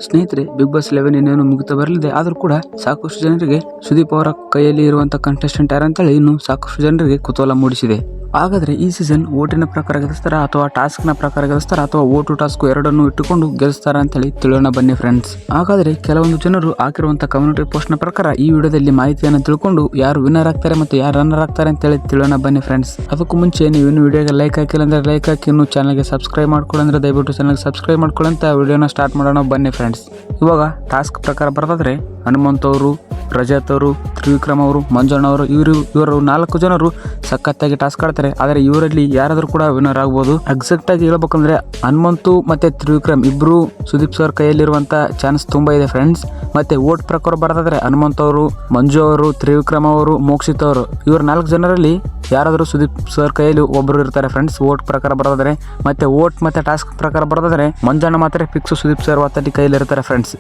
ಸ್ನೇಹಿತರೆ, big boss 11 ಇನ್ನೇನು ಮುಗಿತಾ ಬರಲಿದೆ. ಆದರೂ ಕೂಡ ಸಾಕಷ್ಟು ಜನರಿಗೆ ಸುದೀಪ್ ಅವರ ಕೈಯಲ್ಲಿ ಇರುವಂತಹ ಕಂಟೆಸ್ಟೆಂಟ್ ಯಾರಂತೇಳಿ ಇನ್ನು ಸಾಕಷ್ಟು ಜನರಿಗೆ ಕುತೂಹಲ ಮೂಡಿಸಿದೆ. ಹಾಗಾದ್ರೆ ಈ ಸೀಸನ್ ಓಟಿನ ಪ್ರಕಾರ ಗೆಲ್ಲಿಸ್ತಾರ ಅಥವಾ ಟಾಸ್ಕ್ ನ ಪ್ರಕಾರ ಗೆಲ್ಲಿಸ್ತಾರ ಅಥವಾ ಓಟು ಟಾಸ್ಕ್ ಎರಡನ್ನು ಇಟ್ಟುಕೊಂಡು ಗೆಲ್ಲಿಸ್ತಾರ ಅಂತೇಳಿ ತಿಳಿಯೋಣ ಬನ್ನಿ ಫ್ರೆಂಡ್ಸ್. ಹಾಗಾದ್ರೆ ಕೆಲವೊಂದು ಜನರು ಹಾಕಿರುವಂತಹ ಕಮ್ಯುನಿಟಿ ಪೋಸ್ಟ್ ನ ಪ್ರಕಾರ ಈ ವಿಡಿಯೋದಲ್ಲಿ ಮಾಹಿತಿಯನ್ನು ತಿಳ್ಕೊಂಡು ಯಾರು ವಿನ್ನರ್ ಆಗ್ತಾರೆ ಮತ್ತು ಯಾರು ರನ್ನರ್ ಆಗ್ತಾರೆ ಅಂತೇಳಿ ತಿಳಿಯೋಣ ಬನ್ನಿ ಫ್ರೆಂಡ್ಸ್. ಅದಕ್ಕೂ ಮುಂಚೆ ನೀವು ಇನ್ನು ವಿಡಿಯೋಗೆ ಲೈಕ್ ಹಾಕಿಲ್ಲ ಅಂದ್ರೆ ಲೈಕ್ ಹಾಕಿ, ಇನ್ನು ಚಾನಲ್ಗೆ ಸಬ್ಸ್ಕ್ರೈಬ್ ಮಾಡ್ಕೊಳ್ಳಂದ್ರೆ ದಯವಿಟ್ಟು ಚಾನಲ್ಗೆ ಸಬ್ಸ್ಕ್ರೈಬ್ ಮಾಡ್ಕೊಳ್ಳಂತ ವಿಡಿಯೋನ ಸ್ಟಾರ್ಟ್ ಮಾಡೋಣ ಬನ್ನಿ ಫ್ರೆಂಡ್ಸ್. ಇವಾಗ ಟಾಸ್ಕ್ ಪ್ರಕಾರ ಬರೋದಾದ್ರೆ ಹನುಮಂತ್ ಅವರು, ರಜತ್ ಅವರು, ತ್ರಿವಿಕ್ರಮ್ ಅವರು, ಮಂಜಣ್ಣ ಅವರು ಇವರು 4 ಜನರು ಸಖತ್ತಾಗಿ ಟಾಸ್ಕ್ ಆಡ್ತಾರೆ. ಆದರೆ ಇವರಲ್ಲಿ ಯಾರಾದ್ರೂ ಕೂಡ ವಿನ್ನರ್ ಆಗ್ಬೋದು. ಎಕ್ಸಾಕ್ಟ್ ಆಗಿ ಹೇಳ್ಬೇಕಂದ್ರೆ ಹನುಮಂತು ಮತ್ತೆ ತ್ರಿವಿಕ್ರಮ್ ಇಬ್ರು ಸುದೀಪ್ ಸರ್ ಕೈಯಲ್ಲಿರುವಂತ ಚಾನ್ಸ್ ತುಂಬಾ ಇದೆ ಫ್ರೆಂಡ್ಸ್. ಮತ್ತೆ ವೋಟ್ ಪ್ರಕಾರ ಬರೋದಾದ್ರೆ ಹನುಮಂತ್ ಅವರು, ಮಂಜು ಅವರು, ತ್ರಿವಿಕ್ರಮ್ ಅವರು, ಮೋಕ್ಷಿತ್ ಅವರು ಇವ್ರ 4 ಜನರಲ್ಲಿ ಯಾರಾದರೂ ಸುದೀಪ್ ಸರ್ ಕೈಯಲ್ಲಿ ಒಬ್ಬರು ಇರ್ತಾರೆ ಫ್ರೆಂಡ್ಸ್. ವೋಟ್ ಪ್ರಕಾರ ಬರೋದಾದ್ರೆ ಮತ್ತೆ ವೋಟ್ ಮತ್ತೆ ಟಾಸ್ಕ್ ಪ್ರಕಾರ ಬರೋದಾದ್ರೆ ಮಂಜಣ್ಣ ಮಾತ್ರ ಫಿಕ್ಸ್ ಸುದೀಪ್ ಸರ್ ಒತ್ತಡಿ ಕೈಯಲ್ಲಿ ಇರ್ತಾರೆ ಫ್ರೆಂಡ್ಸ್.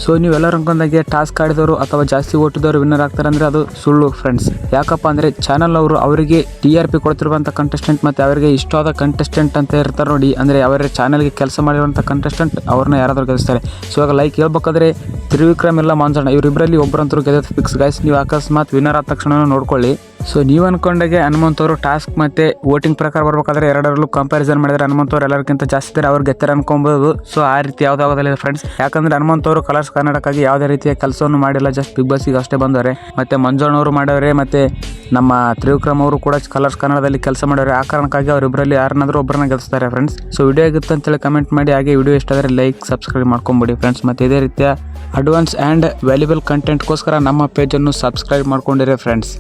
ಸೊ ನೀವೆಲ್ಲರೂ ಅನ್ಕೊಂಡಾಗೆ ಟಾಸ್ಕ್ ಆಡಿದವರು ಅಥವಾ ಜಾಸ್ತಿ ಓಟಿದವರು ವಿನ್ನರ್ ಆಗ್ತಾರೆ ಅಂದ್ರೆ ಅದು ಸುಳ್ಳು ಫ್ರೆಂಡ್ಸ್. ಯಾಕಪ್ಪ ಅಂದ್ರೆ ಚಾನಲ್ ಅವರು ಅವರಿಗೆ TRP ಕೊಡ್ತಿರುವಂಥ ಕಂಟೆಸ್ಟೆಂಟ್ ಮತ್ತೆ ಅವರಿಗೆ ಇಷ್ಟವಾದ ಕಂಟೆಸ್ಟೆಂಟ್ ಅಂತ ಇರ್ತಾರೆ ನೋಡಿ, ಅಂದ್ರೆ ಅವರ ಚಾನಲ್ಗೆ ಕೆಲಸ ಮಾಡಿರುವಂಥ ಕಂಟೆಸ್ಟೆಂಟ್ ಅವ್ರನ್ನ ಯಾರಾದರೂ ಗೆಲ್ಲಿಸ್ತಾರೆ. ಸೊ ಇವಾಗ ಲೈಕ್ ಹೇಳ್ಬೇಕಾದ್ರೆ ತ್ರಿವಿಕ್ರಮ್ ಇಲ್ಲ ಮಂಜಣ್ಣ ಇವರಿಬ್ಬರಲ್ಲಿ ಒಬ್ಬರಂತರೂ ಗೆಲ್ಲೋದು ಫಿಕ್ಸ್ ಗೈಸ್. ನೀವು ಅಕಸ್ಮಾತ್ ವಿನ್ನರ್ ಆದ ತಕ್ಷಣ ನೋಡ್ಕೊಳ್ಳಿ. ಸೊ ನೀವು ಅನ್ಕೊಂಡಾಗೆ ಹನುಮಂತ್ ಅವರು ಟಾಸ್ಕ್ ಮತ್ತೆ ವೋಟಿಂಗ್ ಪ್ರಕಾರ ಬರ್ಬೇಕಾದ್ರೆ ಎರಡರಲ್ಲೂ ಕಂಪ್ಯಾರಿಸನ್ ಮಾಡಿದ್ರೆ ಹನುಮಂತ್ ಅವರು ಎಲ್ಲರಿಗಿಂತ ಜಾಸ್ತಿ ಇದ್ದಾರೆ, ಅವ್ರು ಗೆತ್ತಾರೆ ಅನ್ಕೊಬಹುದು. ಸೊ ಆ ರೀತಿ ಯಾವುದಾಗೋದಿಲ್ಲ ಫ್ರೆಂಡ್ಸ್. ಯಾಕಂದ್ರೆ ಹನುಮಂತ್ ಅವರು ಕಲರ್ಸ್ ಕರ್ನಾಟಕಕ್ಕೆ ಯಾವುದೇ ರೀತಿಯ ಕೆಲಸವನ್ನು ಮಾಡಿಲ್ಲ, ಜಸ್ಟ್ ಬಿಗ್ ಬಾಸ್ಗೆ ಅಷ್ಟೇ ಬಂದವರೆ. ಮತ್ತೆ ಮಂಜಣ್ಣ ಅವರು ಮಾಡವ್ರೆ, ಮತ್ತೆ ನಮ್ಮ ತ್ರಿವಿಕ್ರಮ್ ಅವರು ಕೂಡ ಕಲರ್ಸ್ ಕನ್ನಡದಲ್ಲಿ ಕೆಲಸ ಮಾಡವ್ರೆ. ಆ ಕಾರಣಕ್ಕಾಗಿ ಅವರಿಬ್ಬರಲ್ಲಿ ಯಾರನ್ನಾದ್ರೂ ಒಬ್ಬರನ್ನ ಗೆಲ್ಲಿಸ್ತಾರೆ ಫ್ರೆಂಡ್ಸ್. ಸೊ ವಿಡಿಯೋ ಆಗಿತ್ತು ಅಂತೇಳಿ ಕಮೆಂಟ್ ಮಾಡಿ, ಹಾಗೆ ವಿಡಿಯೋ ಇಷ್ಟ ಆದರೆ ಲೈಕ್ ಸಬ್ಸ್ಕ್ರೈಬ್ ಮಾಡ್ಕೊಂಬಿಡಿ ಫ್ರೆಂಡ್ಸ್. ಮತ್ತೆ ಇದೇ ರೀತಿಯ ಅಡ್ವಾನ್ಸ್ ಆ್ಯಂಡ್ ವ್ಯಾಲ್ಯೂಬಲ್ ಕಂಟೆಂಟ್ಗೋಸ್ಕರ ನಮ್ಮ ಪೇಜನ್ನು ಸಬ್ಸ್ಕ್ರೈಬ್ ಮಾಡ್ಕೊಂಡಿರಿ ಫ್ರೆಂಡ್ಸ್.